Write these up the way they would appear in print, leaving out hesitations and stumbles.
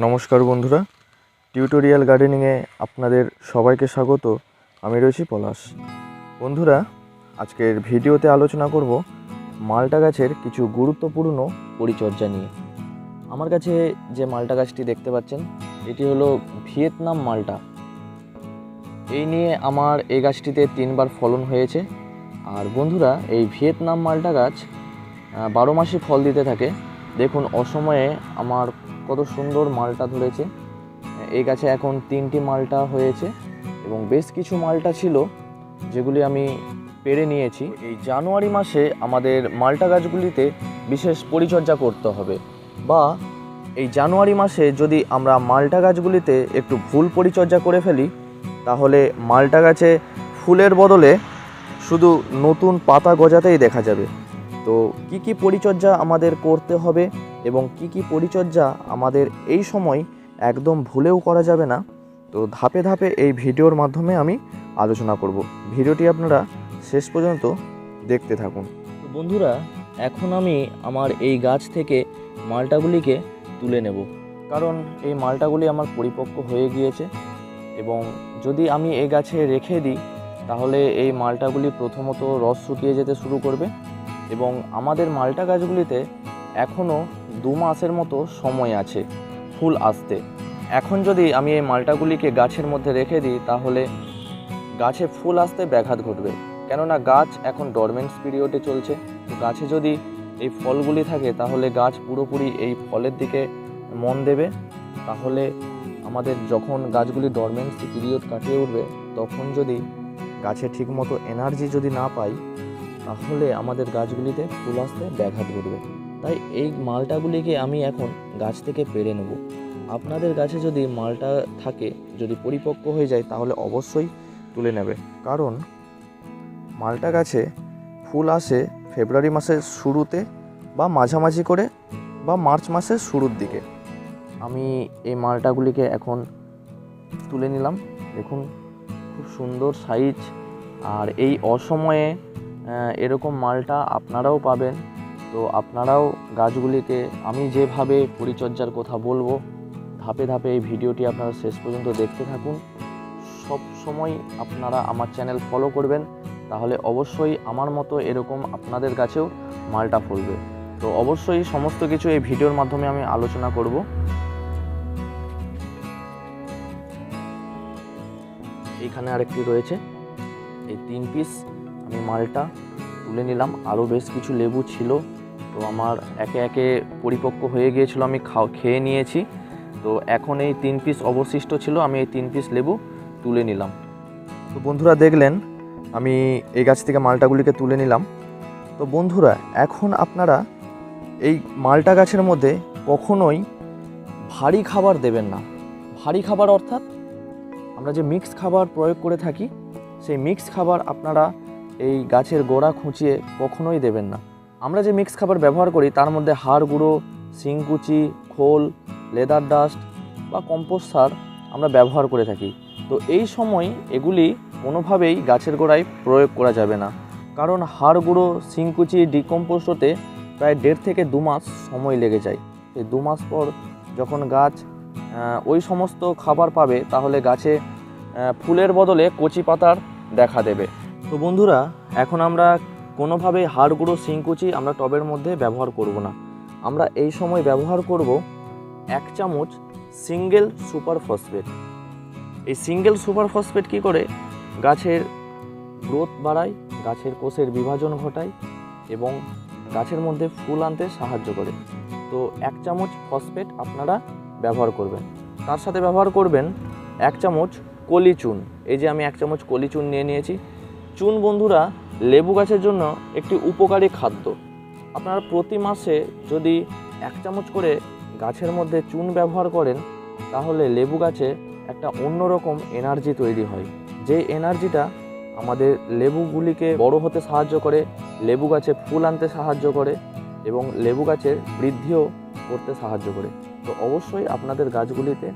নমস্কার বন্ধুরা, টিউটোরিয়াল গার্ডেনিংয়ে আপনাদের সবাইকে স্বাগত। আমি রয়েছি পলাশ। বন্ধুরা, আজকের ভিডিওতে আলোচনা করব মালটা গাছের কিছু গুরুত্বপূর্ণ পরিচর্যা নিয়ে। আমার কাছে যে মালটা গাছটি দেখতে পাচ্ছেন, এটি হলো ভিয়েতনাম মালটা। এই নিয়ে আমার এই গাছটিতে 3বার ফলন হয়েছে। আর বন্ধুরা, এই ভিয়েতনাম মালটা গাছ 12 মাসই ফল দিতে থাকে। দেখুন অসময়ে আমার কত সুন্দর মালটা ধরেছে। এই গাছে এখন 3টি মালটা হয়েছে এবং বেশ কিছু মালটা ছিল যেগুলি আমি পেরে নিয়েছি। এই জানুয়ারি মাসে আমাদের মালটা গাছগুলিতে বিশেষ পরিচর্যা করতে হবে, বা এই জানুয়ারি মাসে যদি আমরা মালটা গাছগুলিতে একটু ভুল পরিচর্যা করে ফেলি, তাহলে মালটা গাছে ফুলের বদলে শুধু নতুন পাতা গজাতেই দেখা যাবে। তো কি কি পরিচর্যা আমাদের করতে হবে এবং কি কি পরিচর্যা আমাদের এই সময় একদম ভুলেও করা যাবে না, তো ধাপে ধাপে এই ভিডিওর মাধ্যমে আমি আলোচনা করব। ভিডিওটি আপনারা শেষ পর্যন্ত দেখতে থাকুন। তো বন্ধুরা, এখন আমি আমার এই গাছ থেকে মালটাগুলিকে তুলে নেব, কারণ এই মালটাগুলি আমার পরিপক্ক হয়ে গিয়েছে এবং যদি আমি এই গাছে রেখে দিই তাহলে এই মালটাগুলি প্রথমত রস শুকিয়ে যেতে শুরু করবে এবং আমাদের মালটা গাছগুলিতে এখনও 2 মাসের মতো সময় আছে ফুল আসতে। এখন যদি আমি এই মালটাগুলিকে গাছের মধ্যে রেখে দিই তাহলে গাছে ফুল আসতে ব্যাঘাত ঘটবে, কেননা গাছ এখন ডরমেন্স পিরিয়ডে চলছে। তো গাছে যদি এই ফলগুলি থাকে তাহলে গাছ পুরোপুরি এই ফলের দিকে মন দেবে। তাহলে আমাদের যখন গাছগুলি ডরমেন্সি পিরিয়ড কাটিয়ে উঠবে, তখন যদি গাছে ঠিকমতো এনার্জি যদি না পাই তাহলে আমাদের গাছগুলিতে ফুল আসতে ব্যাঘাত ঘটবে। তাই এই মালটাগুলিকে আমি এখন গাছ থেকে পেরে নেব। আপনাদের গাছে যদি মালটা থাকে, যদি পরিপক্ক হয়ে যায়, তাহলে অবশ্যই তুলে নেবে, কারণ মালটা গাছে ফুল আসে ফেব্রুয়ারি মাসের শুরুতে বা মাঝামাঝি করে বা মার্চ মাসের শুরুর দিকে। আমি এই মালটাগুলিকে এখন তুলে নিলাম। দেখুন খুব সুন্দর সাইজ, আর এই অসময়ে এরকম মালটা আপনারাও পাবেন। তো আপনারাও গাছগুলিকে আমি যেভাবে পরিচর্যার কথা বলবো, ধাপে ধাপে এই ভিডিওটি আপনারা শেষ পর্যন্ত দেখতে থাকুন। সব সময় আপনারা আমার চ্যানেল ফলো করবেন, তাহলে অবশ্যই আমার মতো এরকম আপনাদের কাছেও মালটা ফলবে। তো অবশ্যই সমস্ত কিছু এই ভিডিওর মাধ্যমে আমি আলোচনা করব। এইখানে আরেকটি রয়েছে, এই 3 পিস আমি মালটা তুলে নিলাম। আরও বেশ কিছু লেবু ছিল, তো আমার একে একে পরিপক্ক হয়ে গিয়েছিল, আমি খেয়ে নিয়েছি। তো এখন এই 3 পিস অবশিষ্ট ছিল, আমি এই 3 পিস লেবু তুলে নিলাম। তো বন্ধুরা দেখলেন আমি এই গাছ থেকে মালটাগুলিকে তুলে নিলাম। তো বন্ধুরা, এখন আপনারা এই মালটা গাছের মধ্যে কখনোই ভারী খাবার দেবেন না। ভারী খাবার অর্থাৎ আমরা যে মিক্স খাবার প্রয়োগ করে থাকি, সেই মিক্স খাবার আপনারা এই গাছের গোড়া খুঁচিয়ে কখনোই দেবেন না। আমরা যে মিক্স খাবার ব্যবহার করি তার মধ্যে হাড় গুঁড়ো, শিংকুচি, খোল, লেদার ডাস্ট বা কম্পোস্ট সার আমরা ব্যবহার করে থাকি। তো এই সময় এগুলি কোনোভাবেই গাছের গোড়ায় প্রয়োগ করা যাবে না, কারণ হাড় গুঁড়ো, শিংকুচি ডিকম্পোস্ট হতে প্রায় 1.5 থেকে 2 মাস সময় লেগে যায়। এই 2 মাস পর যখন গাছ ওই সমস্ত খাবার পাবে, তাহলে গাছে ফুলের বদলে কচি পাতার দেখা দেবে। তো বন্ধুরা, এখন আমরা কোনোভাবেই হাড় গুঁড়ো, শিংকুচি আমরা টবের মধ্যে ব্যবহার করব না। আমরা এই সময় ব্যবহার করব 1 চামচ সিঙ্গেল সুপার ফসফেট। এই সিঙ্গেল সুপার ফসফেট কী করে? গাছের গ্রোথ বাড়ায়, গাছের কোষের বিভাজন ঘটায় এবং গাছের মধ্যে ফুল আনতে সাহায্য করে। তো 1 চামচ ফসফেট আপনারা ব্যবহার করবেন। তার সাথে ব্যবহার করবেন 1 চামচ কলি চুন। এই যে আমি 1 চামচ কলি চুন নিয়ে নিয়েছি। চুন বন্ধুরা লেবু গাছের জন্য একটি উপকারী খাদ্য। আপনারা প্রতি মাসে যদি 1 চামচ করে গাছের মধ্যে চুন ব্যবহার করেন, তাহলে লেবু গাছে একটা অন্যরকম এনার্জি তৈরি হয়। যে এনার্জিটা আমাদের লেবুগুলিকে বড় হতে সাহায্য করে, লেবু গাছে ফুল আনতে সাহায্য করে এবং লেবু গাছের বৃদ্ধিও করতে সাহায্য করে। তো অবশ্যই আপনাদের গাছগুলিতে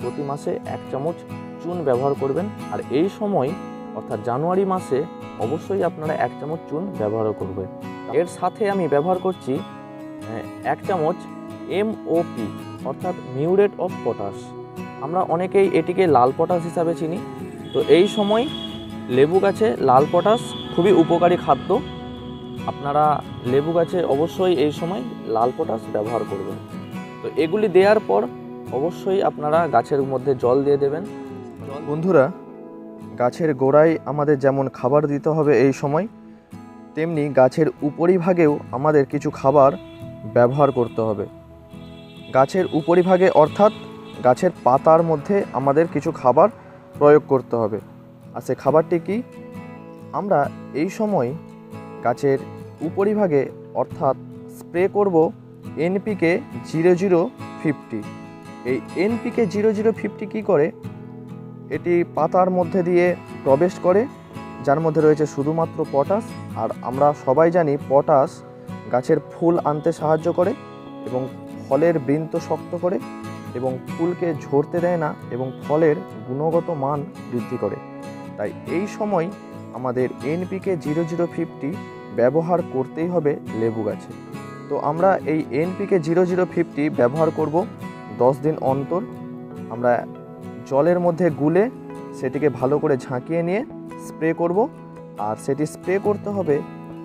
প্রতি মাসে 1 চামচ চুন ব্যবহার করবেন। আর এই সময় অর্থাৎ জানুয়ারি মাসে অবশ্যই আপনারা 1 চামচ চুন ব্যবহার করবেন। এর সাথে আমি ব্যবহার করছি 1 চামচ MOP অর্থাৎ মিউরেট অফ পটাশ। আমরা অনেকেই এটিকে লাল পটাশ হিসাবে চিনি। তো এই সময় লেবু গাছে লাল পটাশ খুবই উপকারী খাদ্য। আপনারা লেবু গাছে অবশ্যই এই সময় লাল পটাশ ব্যবহার করবেন। তো এগুলি দেওয়ার পর অবশ্যই আপনারা গাছের মধ্যে জল দিয়ে দেবেন। বন্ধুরা, গাছের গোড়ায় আমাদের যেমন খাবার দিতে হবে এই সময়, তেমনি গাছের উপরিভাগেও আমাদের কিছু খাবার ব্যবহার করতে হবে। গাছের উপরিভাগে অর্থাৎ গাছের পাতার মধ্যে আমাদের কিছু খাবার প্রয়োগ করতে হবে। আর সে খাবারটি কি? আমরা এই সময় গাছের উপরিভাগে অর্থাৎ স্প্রে করব NPK 0050। এই NPK 0050 কী করে? এটি পাতার মধ্যে দিয়ে প্রবেশ করে, যার মধ্যে রয়েছে শুধুমাত্র পটাশ। আর আমরা সবাই জানি পটাশ গাছের ফুল আনতে সাহায্য করে এবং ফলের বৃন্ত শক্ত করে এবং ফুলকে ঝরতে দেয় না এবং ফলের গুণগত মান বৃদ্ধি করে। তাই এই সময় আমাদের NPK 0050 ব্যবহার করতেই হবে লেবু গাছে। তো আমরা এই NPK 0050 ব্যবহার করব 10 দিন অন্তর। আমরা জলের মধ্যে গুলে সেটিকে ভালো করে ঝাঁকিয়ে নিয়ে স্প্রে করব। আর সেটি স্প্রে করতে হবে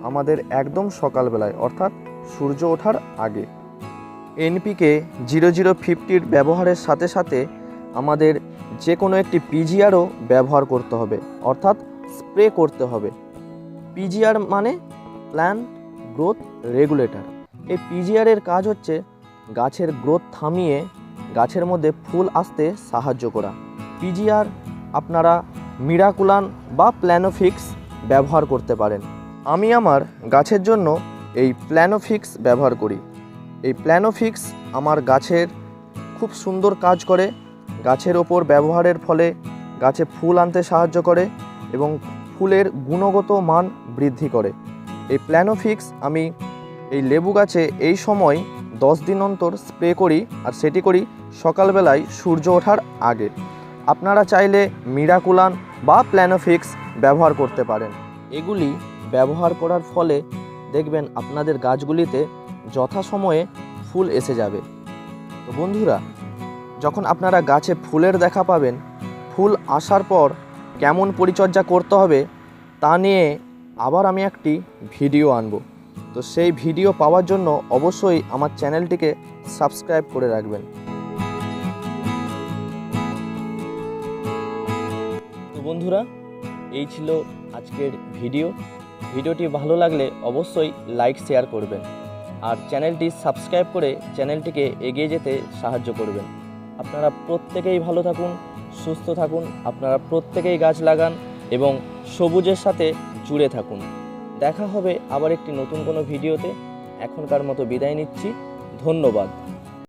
আমাদের একদম সকালবেলায়, অর্থাৎ সূর্য ওঠার আগে। NPK 0050 ব্যবহারের সাথে সাথে আমাদের যে কোনো একটি PGRও ব্যবহার করতে হবে, অর্থাৎ স্প্রে করতে হবে। PGR মানে প্ল্যান্ট গ্রোথ রেগুলেটর। এই PGR এর কাজ হচ্ছে গাছের গ্রোথ থামিয়ে গাছের মধ্যে ফুল আসতে সাহায্য করা। PGR আপনারা মিরাকুলান বা প্ল্যানোফিক্স ব্যবহার করতে পারেন। আমি আমার গাছের জন্য এই প্ল্যানোফিক্স ব্যবহার করি। এই প্ল্যানোফিক্স আমার গাছের খুব সুন্দর কাজ করে। গাছের ওপর ব্যবহারের ফলে গাছে ফুল আনতে সাহায্য করে এবং ফুলের গুণগত মান বৃদ্ধি করে। এই প্ল্যানোফিক্স আমি এই লেবু গাছে এই সময় 10 দিন অন্তর স্প্রে করি, আর সেটি করি সকালবেলায় সূর্য ওঠার আগে। আপনারা চাইলে মিরাকুলান বা প্ল্যানোফিক্স ব্যবহার করতে পারেন। এগুলি ব্যবহার করার ফলে দেখবেন আপনাদের গাছগুলিতে যথাসময়ে ফুল এসে যাবে। তো বন্ধুরা, যখন আপনারা গাছে ফুলের দেখা পাবেন, ফুল আসার পর কেমন পরিচর্যা করতে হবে তা নিয়ে আবার আমি একটি ভিডিও আনব। তো সেই ভিডিও পাওয়ার জন্য অবশ্যই আমার চ্যানেলটিকে সাবস্ক্রাইব করে রাখবেন। তো বন্ধুরা, এই ছিল আজকের ভিডিওটি ভালো লাগলে অবশ্যই লাইক শেয়ার করবেন আর চ্যানেলটি সাবস্ক্রাইব করে চ্যানেলটিকে এগিয়ে যেতে সাহায্য করবেন। আপনারা প্রত্যেকেই ভালো থাকুন, সুস্থ থাকুন, আপনারা প্রত্যেকেই গাছ লাগান এবং সবুজের সাথে জুড়ে থাকুন। দেখা হবে আবার একটি নতুন কোনো ভিডিওতে। এখনকার মতো বিদায় নিচ্ছি। ধন্যবাদ।